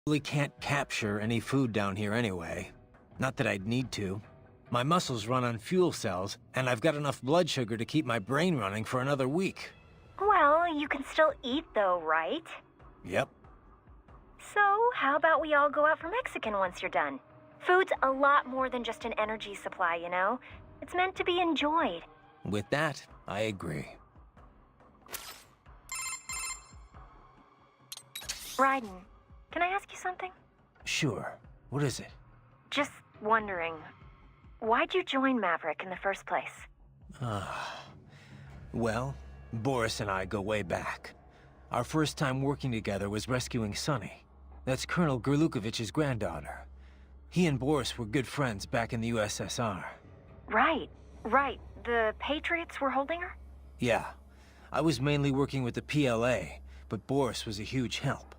really can't capture any food down here anyway. Not that I'd need to. My muscles run on fuel cells, and I've got enough blood sugar to keep my brain running for another week. Well, you can still eat though, right? Yep. So, how about we all go out for Mexican once you're done? Food's a lot more than just an energy supply, you know? It's meant to be enjoyed. With that, I agree. Raiden, can I ask you something? Sure. What is it? Just wondering, why'd you join Maverick in the first place? Well, Boris and I go way back. Our first time working together was rescuing Sunny. That's Colonel Gerlukovich's granddaughter. He and Boris were good friends back in the USSR. Right. The Patriots were holding her? Yeah. I was mainly working with the PLA, but Boris was a huge help.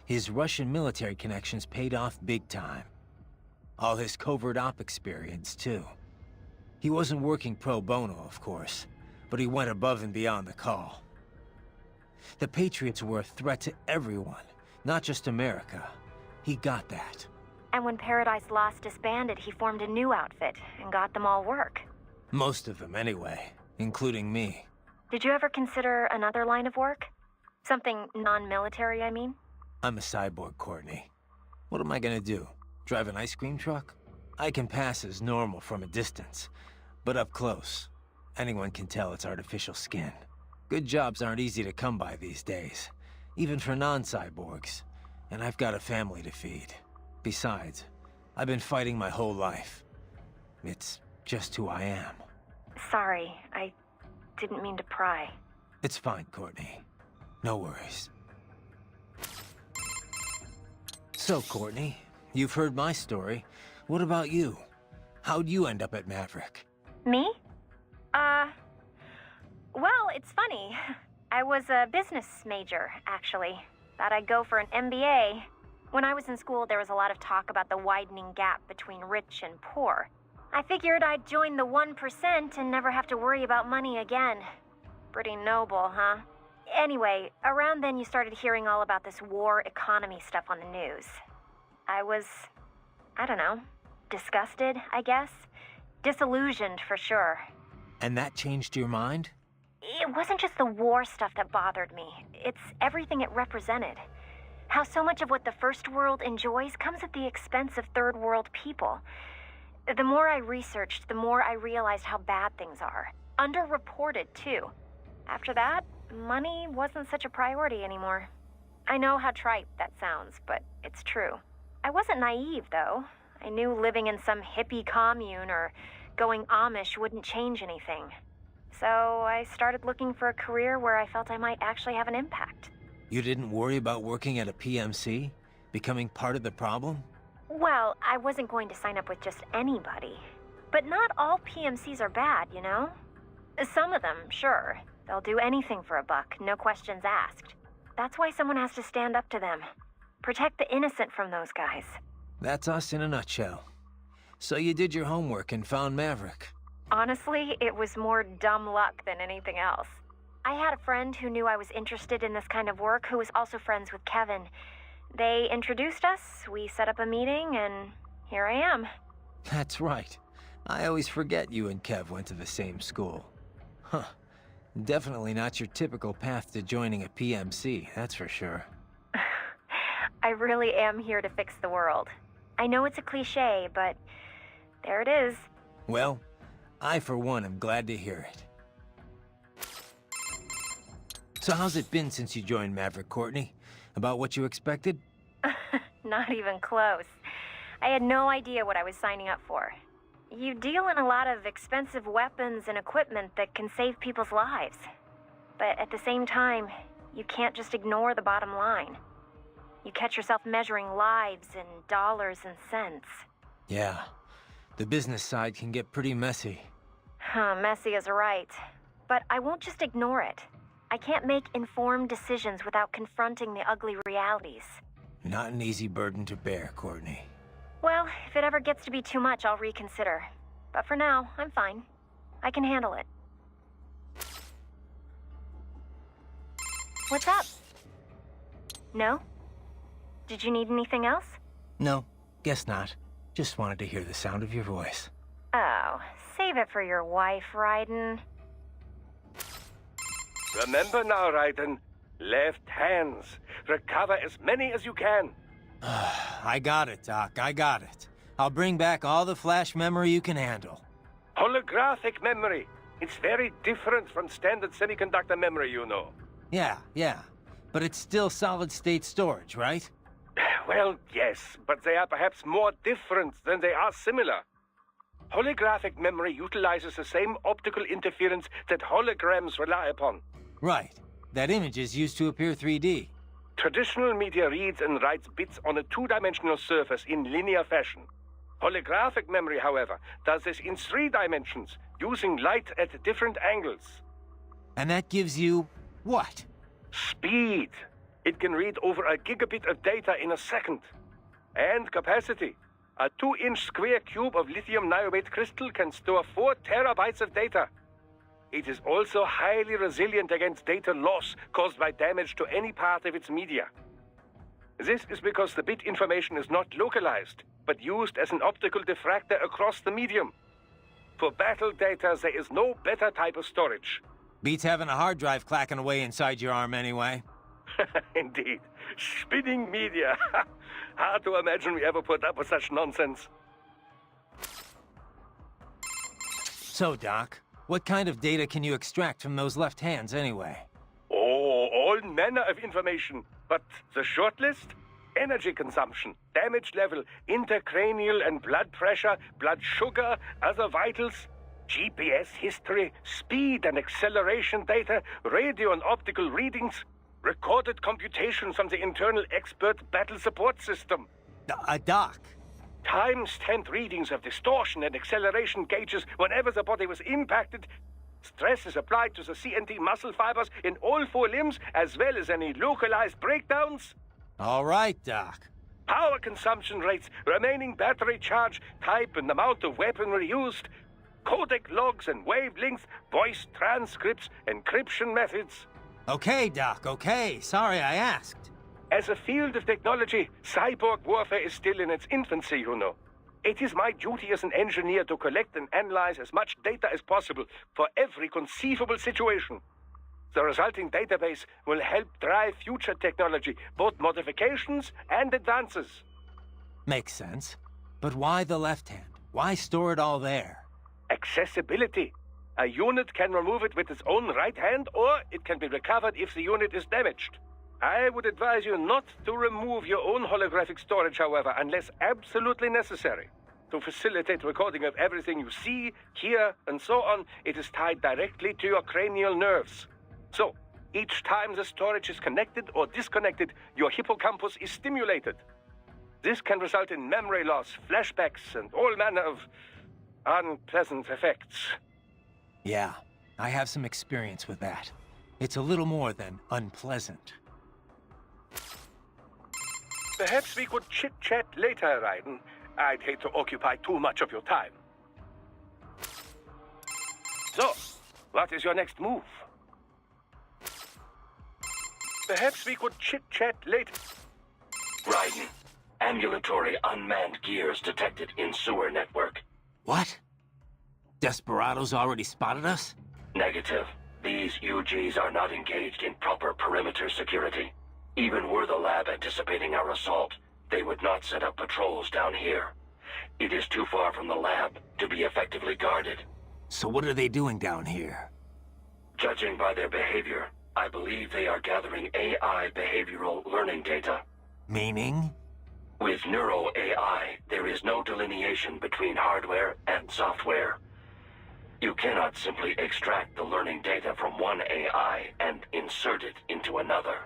His Russian military connections paid off big time. All his covert op experience, too. He wasn't working pro bono, of course, but he went above and beyond the call. The Patriots were a threat to everyone, not just America. He got that. And when Paradise Lost disbanded, he formed a new outfit and got them all work. Most of them, anyway, including me. Did you ever consider another line of work? Something non-military, I mean? I'm a cyborg, Courtney. What am I gonna do? Drive an ice cream truck? I can pass as normal from a distance, but up close, anyone can tell it's artificial skin. Good jobs aren't easy to come by these days, even for non-cyborgs, and I've got a family to feed. Besides, I've been fighting my whole life. It's just who I am. Sorry, I didn't mean to pry. It's fine, Courtney. No worries. So, Courtney, you've heard my story. What about you? How'd you end up at Maverick? Me? Well, it's funny. I was a business major, actually. Thought I'd go for an MBA. When I was in school, there was a lot of talk about the widening gap between rich and poor. I figured I'd join the 1% and never have to worry about money again. Pretty noble, huh? Anyway, around then you started hearing all about this war economy stuff on the news. I was, I don't know, disgusted, I guess. Disillusioned, for sure. And that changed your mind? It wasn't just the war stuff that bothered me. It's everything it represented. How so much of what the First World enjoys comes at the expense of Third World people. The more I researched, the more I realized how bad things are. Underreported, too. After that, money wasn't such a priority anymore. I know how trite that sounds, but it's true. I wasn't naive, though. I knew living in some hippie commune or going Amish wouldn't change anything. So I started looking for a career where I felt I might actually have an impact. You didn't worry about working at a PMC? Becoming part of the problem? Well, I wasn't going to sign up with just anybody. But not all PMCs are bad, you know? Some of them, sure. They'll do anything for a buck, no questions asked. That's why someone has to stand up to them. Protect the innocent from those guys. That's us in a nutshell. So you did your homework and found Maverick. Honestly, it was more dumb luck than anything else. I had a friend who knew I was interested in this kind of work who was also friends with Kevin. They introduced us, we set up a meeting, and here I am. That's right. I always forget you and Kev went to the same school. Huh. Definitely not your typical path to joining a PMC, that's for sure. I really am here to fix the world. I know it's a cliché, but there it is. Well, I for one am glad to hear it. So how's it been since you joined Maverick, Courtney? About what you expected? Not even close. I had no idea what I was signing up for. You deal in a lot of expensive weapons and equipment that can save people's lives. But at the same time, you can't just ignore the bottom line. You catch yourself measuring lives in dollars and cents. Yeah, the business side can get pretty messy. Messy is right. But I won't just ignore it. I can't make informed decisions without confronting the ugly realities. Not an easy burden to bear, Courtney. Well, if it ever gets to be too much, I'll reconsider. But for now, I'm fine. I can handle it. What's up? No? Did you need anything else? No, guess not. Just wanted to hear the sound of your voice. Oh, save it for your wife, Raiden. Remember now, Raiden. Left hands. Recover as many as you can. I got it, Doc. I got it. I'll bring back all the flash memory you can handle. Holographic memory. It's very different from standard semiconductor memory, you know. Yeah. But it's still solid-state storage, right? Well, yes, but they are perhaps more different than they are similar. Holographic memory utilizes the same optical interference that holograms rely upon. Right. That images used to appear 3D. Traditional media reads and writes bits on a two-dimensional surface in linear fashion. Holographic memory, however, does this in 3 dimensions, using light at different angles. And that gives you... what? Speed. It can read over a gigabit of data in a second. And capacity. A 2-inch square cube of lithium niobate crystal can store 4 terabytes of data. It is also highly resilient against data loss caused by damage to any part of its media. This is because the bit information is not localized, but used as an optical diffractor across the medium. For battle data, there is no better type of storage. Beats having a hard drive clacking away inside your arm anyway. Indeed. Spinning media. Hard to imagine we ever put up with such nonsense. So, Doc, what kind of data can you extract from those left hands anyway? Oh, all manner of information. But the short list? Energy consumption, damage level, intracranial and blood pressure, blood sugar, other vitals, GPS history, speed and acceleration data, radio and optical readings, recorded computations from the internal expert battle support system. Doc. Time-stamped readings of distortion and acceleration gauges whenever the body was impacted. Stress is applied to the CNT muscle fibers in all 4 limbs, as well as any localized breakdowns. All right, Doc. Power consumption rates, remaining battery charge, type and amount of weaponry used, codec logs and wavelengths, voice transcripts, encryption methods. Okay, Doc, okay. Sorry I asked. As a field of technology, cyborg warfare is still in its infancy, you know. It is my duty as an engineer to collect and analyze as much data as possible for every conceivable situation. The resulting database will help drive future technology, both modifications and advances. Makes sense. But why the left hand? Why store it all there? Accessibility. A unit can remove it with its own right hand, or it can be recovered if the unit is damaged. I would advise you not to remove your own holographic storage, however, unless absolutely necessary. To facilitate recording of everything you see, hear, and so on, it is tied directly to your cranial nerves. So, each time the storage is connected or disconnected, your hippocampus is stimulated. This can result in memory loss, flashbacks, and all manner of unpleasant effects. Yeah, I have some experience with that. It's a little more than unpleasant. Perhaps we could chit-chat later, Raiden. I'd hate to occupy too much of your time. So, what is your next move? Perhaps we could chit-chat later. Raiden. Ambulatory unmanned gears detected in sewer network. What? Desperados already spotted us? Negative. These UGs are not engaged in proper perimeter security. Even were the lab anticipating our assault, they would not set up patrols down here. It is too far from the lab to be effectively guarded. So what are they doing down here? Judging by their behavior, I believe they are gathering AI behavioral learning data. Meaning? With Neuro AI, there is no delineation between hardware and software. You cannot simply extract the learning data from one AI and insert it into another.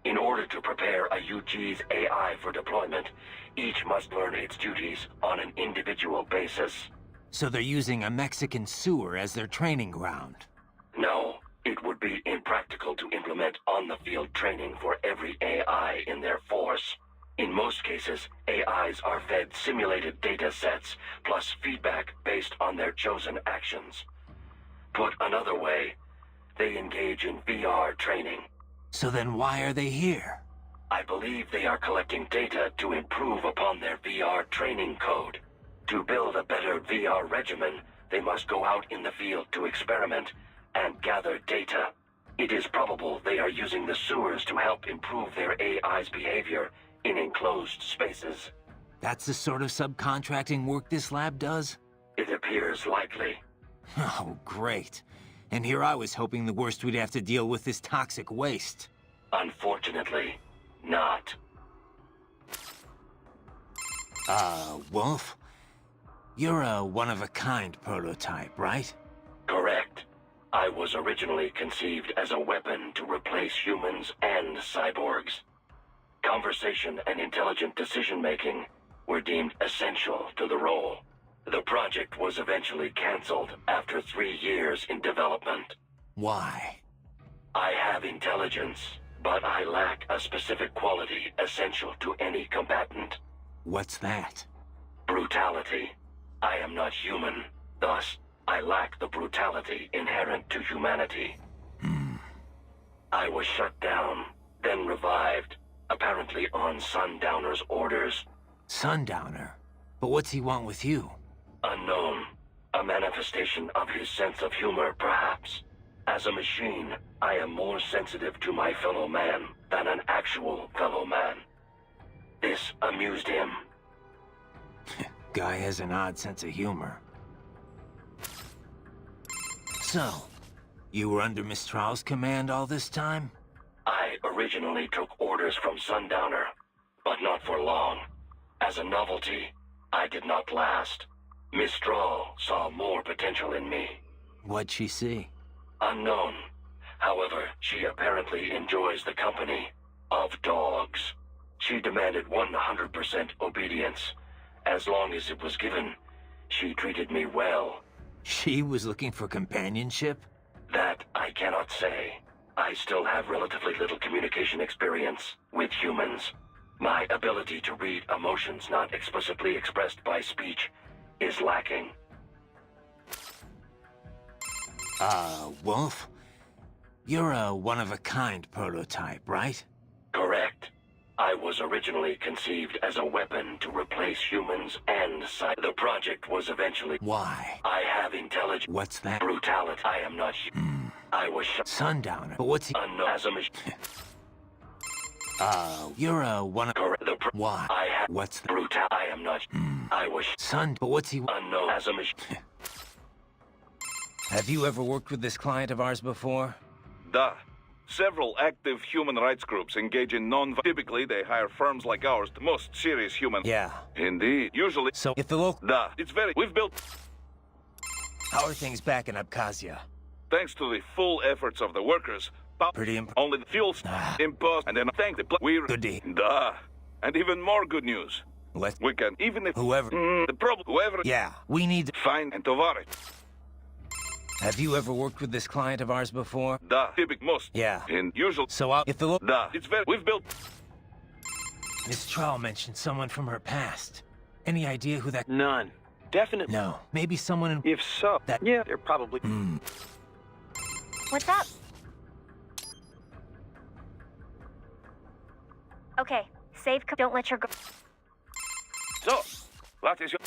In order to prepare a UG's AI for deployment, each must learn its duties on an individual basis. So they're using a Mexican sewer as their training ground? No, it would be impractical to implement on-the-field training for every AI in their force. In most cases, AIs are fed simulated data sets, plus feedback based on their chosen actions. Put another way, they engage in VR training. So then why are they here? I believe they are collecting data to improve upon their VR training code. To build a better VR regimen, they must go out in the field to experiment and gather data. It is probable they are using the sewers to help improve their AI's behavior in enclosed spaces. That's the sort of subcontracting work this lab does? It appears likely. Oh, great. And here I was hoping the worst we'd have to deal with is toxic waste. Unfortunately, not. Wolf? You're a one-of-a-kind prototype, right? Correct. I was originally conceived as a weapon to replace humans and cyborgs. Conversation and intelligent decision-making were deemed essential to the role. The project was eventually cancelled after 3 years in development. Why? I have intelligence, but I lack a specific quality essential to any combatant. What's that? Brutality. I am not human, thus, I lack the brutality inherent to humanity. I was shut down, then revived, apparently on Sundowner's orders. Sundowner? But what's he want with you? Unknown. A manifestation of his sense of humor, perhaps. As a machine, I am more sensitive to my fellow man than an actual fellow man. This amused him. Guy has an odd sense of humor. So, you were under Mistral's command all this time? I originally took orders from Sundowner, but not for long. As a novelty, I did not last. Mistral saw more potential in me. What'd she see? Unknown. However, she apparently enjoys the company of dogs. She demanded 100% obedience. As long as it was given, she treated me well. She was looking for companionship? That I cannot say. I still have relatively little communication experience with humans. My ability to read emotions not explicitly expressed by speech is lacking. Wolf? You're a one-of-a-kind prototype, right? Correct. I was originally conceived as a weapon to replace humans and the project was eventually... Why? I have intelligence. What's that? Brutality. I am not... I was... Sundowner. But what's he... Unknown as a machine. You're a one... Correct. Why? I have... What's that? Brutal. I am not... I was... But what's he... Unknown as a machine. Have you ever worked with this client of ours before? Duh. Several active human rights groups engage in Typically, they hire firms like ours, the most serious human... Yeah. Indeed. Usually... So, if the local... Duh. It's very... We've built... How are things back in Abkhazia? Thanks to the full efforts of the workers, Pretty only the fuel's impost, and then thank the... We're... Good day. Duh. And even more good news. Let's... We can... Even if... Whoever... the problem... Whoever... Yeah, we need to... Find and Tovar it. Have you ever worked with this client of ours before? Duh. Typical most. Yeah. In usual... So, if the local... Duh. It's very... We've built... Miss Trall mentioned someone from her past. Any idea who that... None. Definitely. No. Maybe someone in... If so, That- yeah, they're probably... What's up? Okay, save. Don't let your... So, what is your...